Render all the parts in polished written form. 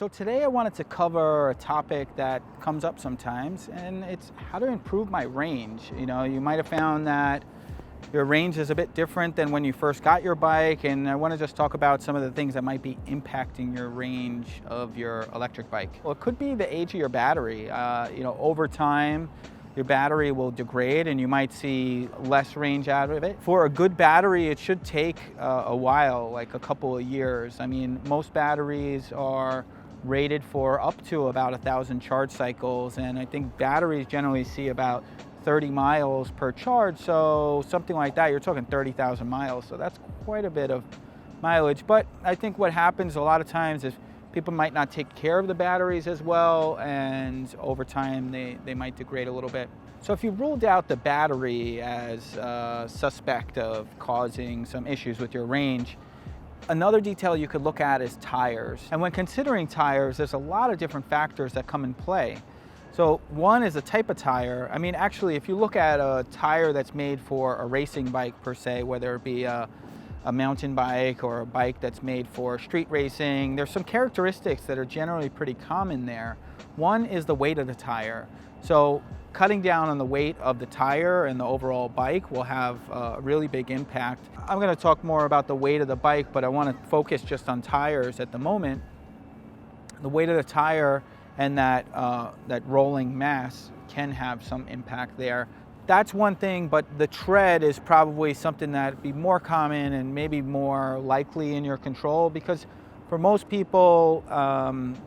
So today I wanted to cover a topic that comes up sometimes, and it's how to improve my range. You might have found that your range is a bit different than when you first got your bike, and I want to just talk about some of the things that might be impacting your range of your electric bike. Well, it could be the age of your battery. Over time, your battery will degrade and you might see less range out of it. For a good battery, it should take a while, like a couple of years. I mean, most batteries are rated for up to about 1,000 charge cycles, and I think batteries generally see about 30 miles per charge, so something like that, you're talking 30,000 miles, so that's quite a bit of mileage. But I think what happens a lot of times is people might not take care of the batteries as well, and over time they might degrade a little bit. So if you ruled out the battery as a suspect of causing some issues with your range, another detail you could look at is tires. And when considering tires, there's a lot of different factors that come in play. So one is the type of tire. I mean, actually, if you look at a tire that's made for a racing bike per se, whether it be a mountain bike or a bike that's made for street racing, there's some characteristics that are generally pretty common there. One is the weight of the tire. So cutting down on the weight of the tire and the overall bike will have a really big impact. I'm going to talk more about the weight of the bike, but I want to focus just on tires at the moment. The weight of the tire and that rolling mass can have some impact there. That's one thing, but the tread is probably something that'd be more common and maybe more likely in your control, because for most people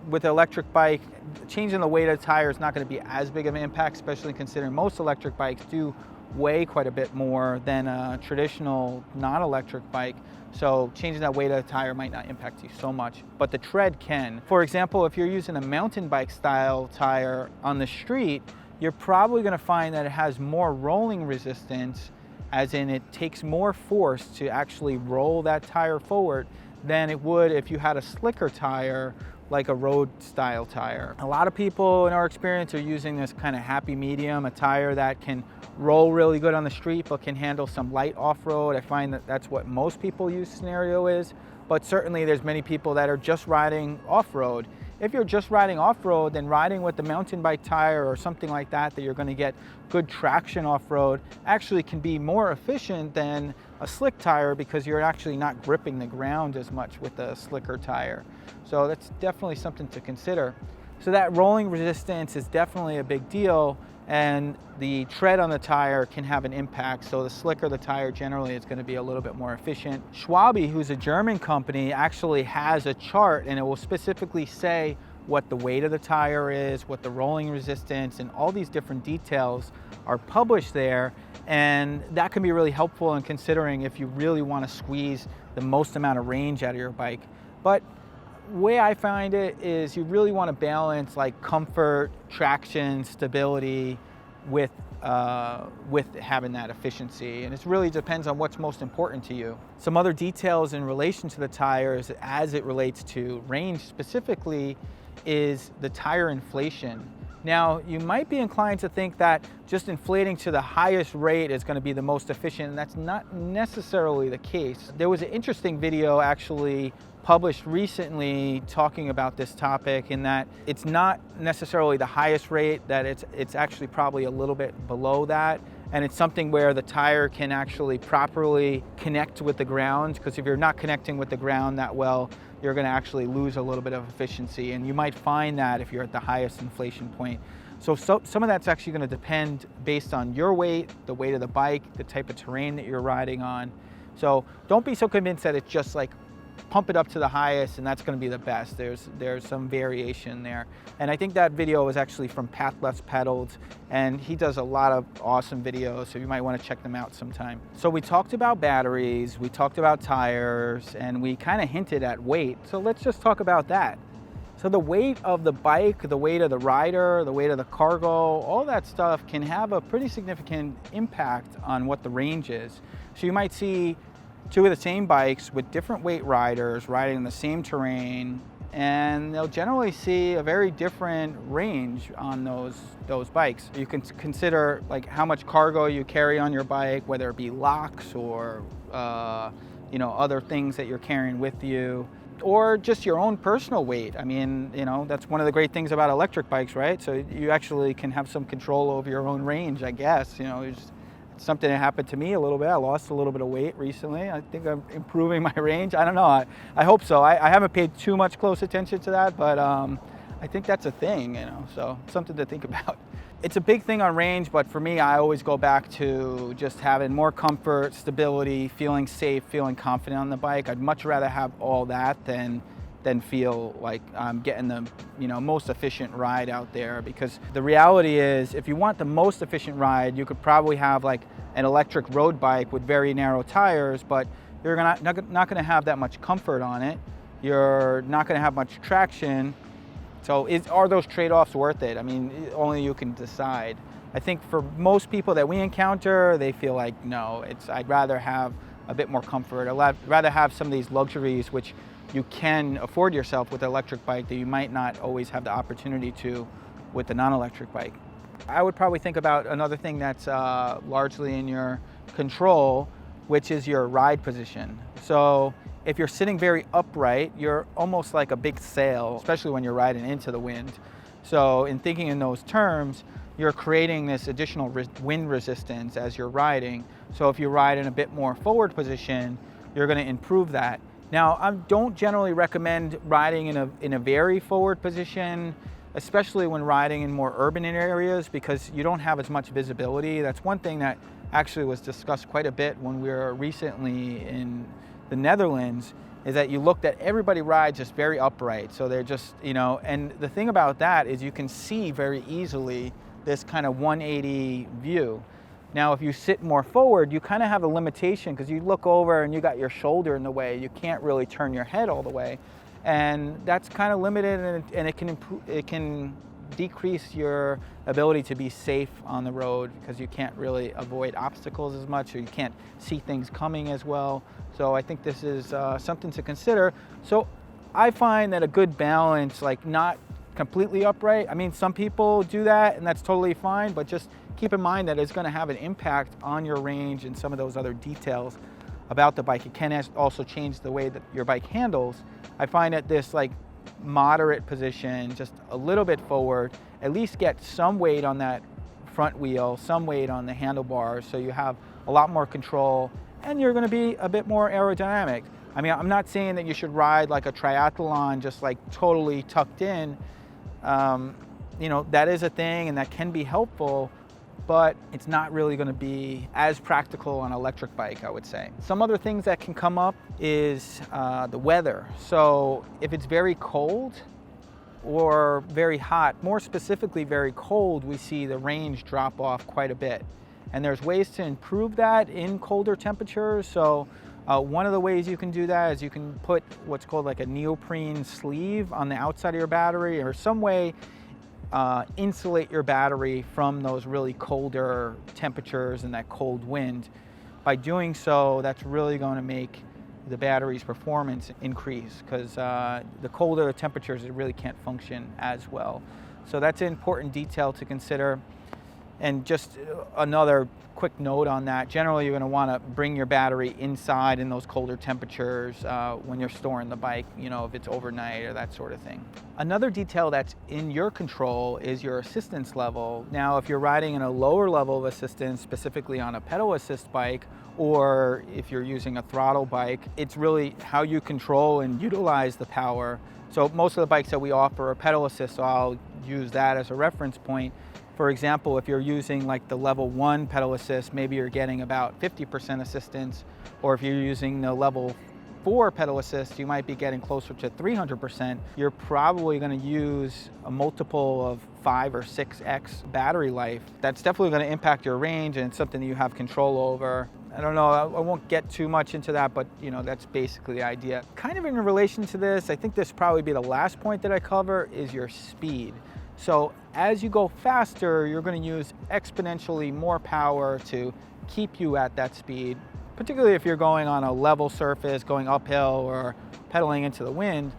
with an electric bike, changing the weight of the tire is not going to be as big of an impact, especially considering most electric bikes do weigh quite a bit more than a traditional non-electric bike. So changing that weight of the tire might not impact you so much, but the tread can. For example, if you're using a mountain bike style tire on the street, you're probably going to find that it has more rolling resistance, as in it takes more force to actually roll that tire forward than it would if you had a slicker tire like a road style tire. A lot of people in our experience are using this kind of happy medium, a tire that can roll really good on the street but can handle some light off-road. I find that that's what most people use scenario is, but certainly there's many people that are just riding off-road. If you're just riding off-road, then riding with the mountain bike tire or something like that you're going to get good traction off-road actually can be more efficient than a slick tire, because you're actually not gripping the ground as much with a slicker tire. So that's definitely something to consider. So that rolling resistance is definitely a big deal, and the tread on the tire can have an impact. So the slicker the tire, generally it's going to be a little bit more efficient. Schwabe, who's a German company, actually has a chart, and it will specifically say what the weight of the tire is, what the rolling resistance, and all these different details are published there. And that can be really helpful in considering if you really want to squeeze the most amount of range out of your bike. But the way I find it is you really want to balance like comfort, traction, stability with having that efficiency. And it really depends on what's most important to you. Some other details in relation to the tires as it relates to range specifically is the tire inflation. Now, you might be inclined to think that just inflating to the highest rate is going to be the most efficient, and that's not necessarily the case. There was an interesting video actually published recently talking about this topic, in that it's not necessarily the highest rate, that it's actually probably a little bit below that. And it's something where the tire can actually properly connect with the ground, because if you're not connecting with the ground that well, you're going to actually lose a little bit of efficiency. And you might find that if you're at the highest inflation point. So some of that's actually going to depend based on your weight, the weight of the bike, the type of terrain that you're riding on. So don't be so convinced that it's just like pump it up to the highest and that's going to be the best. There's some variation there. And I think that video was actually from Path Less Pedaled, and he does a lot of awesome videos, so you might want to check them out sometime. So we talked about batteries, we talked about tires, and we kind of hinted at weight. So let's just talk about that. So the weight of the bike, the weight of the rider, the weight of the cargo, all that stuff can have a pretty significant impact on what the range is. So you might see two of the same bikes with different weight riders riding in the same terrain, and they'll generally see a very different range on those bikes. You can consider like how much cargo you carry on your bike, whether it be locks or other things that you're carrying with you. or just your own personal weight. I mean, that's one of the great things about electric bikes, right? So you actually can have some control over your own range, I guess. It's something that happened to me a little bit. I lost a little bit of weight recently. I think I'm improving my range. I don't know. I hope so. I haven't paid too much close attention to that, but I think that's a thing, so something to think about. It's a big thing on range, but for me, I always go back to just having more comfort, stability, feeling safe, feeling confident on the bike. I'd much rather have all that than feel like I'm getting the most efficient ride out there, because the reality is, if you want the most efficient ride, you could probably have like an electric road bike with very narrow tires, but you're not going to have that much comfort on it. You're not going to have much traction. So are those trade-offs worth it? I mean, only you can decide. I think for most people that we encounter, they feel like, no, I'd rather have a bit more comfort. I'd rather have some of these luxuries which you can afford yourself with an electric bike that you might not always have the opportunity to with the non-electric bike. I would probably think about another thing that's largely in your control, which is your ride position. So if you're sitting very upright, you're almost like a big sail, especially when you're riding into the wind. So in thinking in those terms, you're creating this additional wind resistance as you're riding. So if you ride in a bit more forward position, you're going to improve that. Now, I don't generally recommend riding in a very forward position, especially when riding in more urban areas, because you don't have as much visibility. That's one thing that actually was discussed quite a bit when we were recently in the Netherlands, is that you looked at everybody rides just very upright. So they're just, and the thing about that is you can see very easily this kind of 180 view. Now, if you sit more forward, you kind of have a limitation, because you look over and you got your shoulder in the way. You can't really turn your head all the way. And that's kind of limited, and it can decrease your ability to be safe on the road, because you can't really avoid obstacles as much, or you can't see things coming as well. So I think this is something to consider. So I find that a good balance, like not completely upright. I mean, some people do that and that's totally fine, but just keep in mind that it's going to have an impact on your range and some of those other details about the bike. It can also change the way that your bike handles. I find that this like moderate position, just a little bit forward, at least get some weight on that front wheel, some weight on the handlebars, so you have a lot more control and you're going to be a bit more aerodynamic. I mean, I'm not saying that you should ride like a triathlon just like totally tucked in. That is a thing and that can be helpful, but it's not really going to be as practical on an electric bike, I would say. Some other things that can come up is the weather. So if it's very cold or very hot, more specifically very cold, we see the range drop off quite a bit. And there's ways to improve that in colder temperatures. So one of the ways you can do that is you can put what's called like a neoprene sleeve on the outside of your battery, or some way insulate your battery from those really colder temperatures and that cold wind. By doing so, that's really going to make the battery's performance increase, because the colder the temperatures, it really can't function as well. So that's an important detail to consider. And just another quick note on that, generally you're going to want to bring your battery inside in those colder temperatures when you're storing the bike, if it's overnight or that sort of thing. Another detail that's in your control is your assistance level. Now, if you're riding in a lower level of assistance, specifically on a pedal assist bike, or if you're using a throttle bike, it's really how you control and utilize the power. So most of the bikes that we offer are pedal assist, so I'll use that as a reference point. For example, if you're using like the level 1 pedal assist, maybe you're getting about 50% assistance, or if you're using the level 4 pedal assist, you might be getting closer to 300%. You're probably going to use a multiple of 5 or 6x battery life. That's definitely going to impact your range, and it's something that you have control over. I don't know, I won't get too much into that, but that's basically the idea. Kind of in relation to this, I think this will probably be the last point that I cover, is your speed. So as you go faster, you're going to use exponentially more power to keep you at that speed, particularly if you're going on a level surface, going uphill or pedaling into the wind.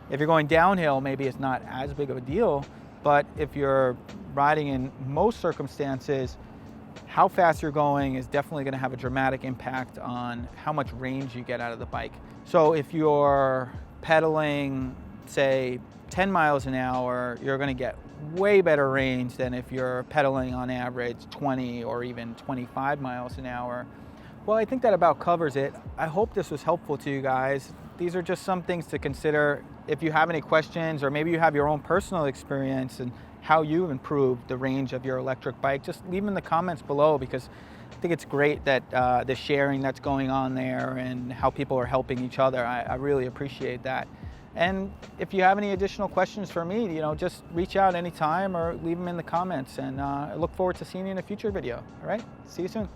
If you're going downhill, maybe it's not as big of a deal, but if you're riding in most circumstances, how fast you're going is definitely going to have a dramatic impact on how much range you get out of the bike. So if you're pedaling, say, 10 miles an hour, you're going to get way better range than if you're pedaling on average 20 or even 25 miles an hour. Well, I think that about covers it. I hope this was helpful to you guys. These are just some things to consider. If you have any questions, or maybe you have your own personal experience and how you've improved the range of your electric bike, just leave them in the comments below, because I think it's great that the sharing that's going on there and how people are helping each other. I really appreciate that. And if you have any additional questions for me, just reach out anytime or leave them in the comments. And I look forward to seeing you in a future video. All right, see you soon.